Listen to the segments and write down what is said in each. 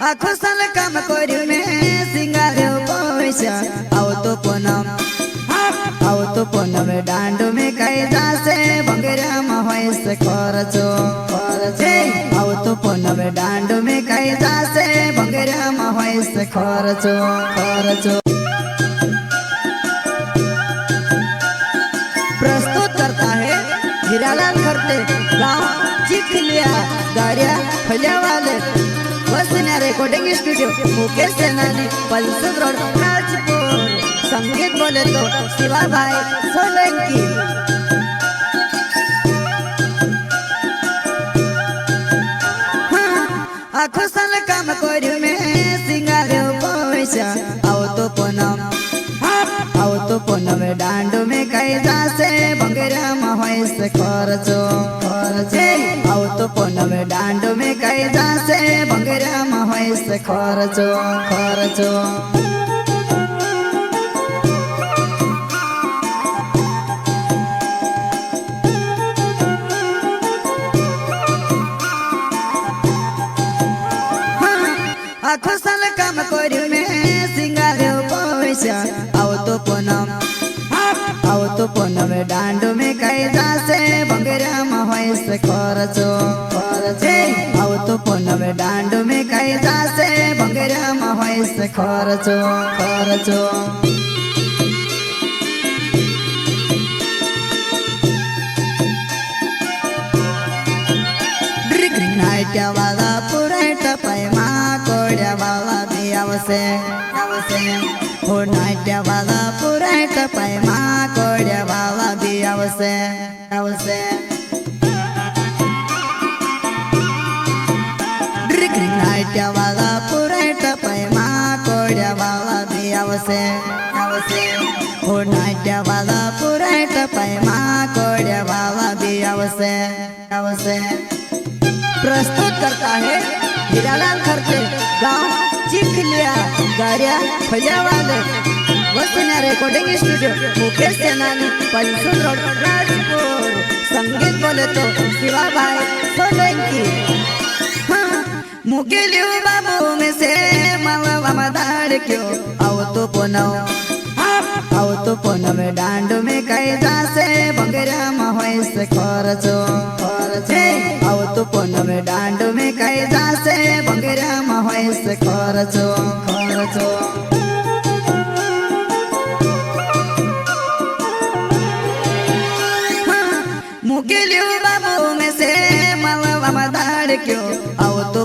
आखो साल काम करी में सिंगार पैसा आओ तो पूनम डांडो में कई जासे बंगरा में से खर्चो आओ तो पूनम डांडो में कई जासे बंगरा में से खर्चो प्रस्तुत करता है हीरालाल खरते गाँव चिखलिया गारिया फलिया वाले वसना रिकॉर्डिंग स्टूडियो मुकेश सेनानी पल्सद रोड राजपुर। संगीत बोले तो शिवा भाई सोलंकी। आखो साल काम करी में सिंगार पैसा आओ तो पूनम डांडो में कई जासे बंगरा में से खर्चो आओ तो पूनम डांडो में कई जासे बंगरा में से खर्चो आखो साल काम करी में सिंगार पैसा आओ तो पूनम डांडो में कई जासे बंगरा में से खर्चो आओ तो पूनम डांडो में कई जासे बंगरा में से खर्चो नाट्या वाला पुराट पैमा कोड्या वाला भी आवसे हो नाट्या वाला पुराट पैमा कोड्या वाला भी आवसे नाट्या वाला पुराट पैमा कोड्या वाला भी आवसे हो नाट्या वाला पुराट पैमा कोड्या वाला भी आवसे प्रस्तुत करता है हीरालाल खरते गाँव चिखलिया गारिया फलिया वाले वसना रिकॉर्डिंग स्टूडियो मुकेश सेनानी पल्सद रोड राजपुर। संगीत बोले तो शिवा भाई सोलंकी। मुकेलियो बाबू में से मावा मदार क्यों आओ तो पूनम डांडो में कई जासे बंगरा में से खर्चो आओ तो पूनम डांडो में कई जासे बंगरा में से खर्चो मुकेलियो बाबू में से मावा मदार क्यों आओ तो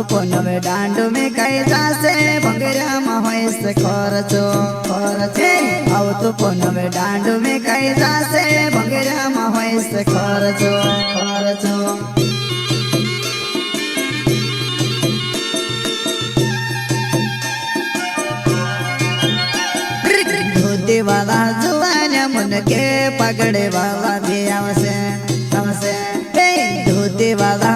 पूनम डांडो में कई जासे बंगरा में से खर्चो आओ तो पूनम डांडो में कई जासे बंगरा में से खर्चो धोती वाला जुआना मन के पगड़े वाला भी आवसे धोती वाला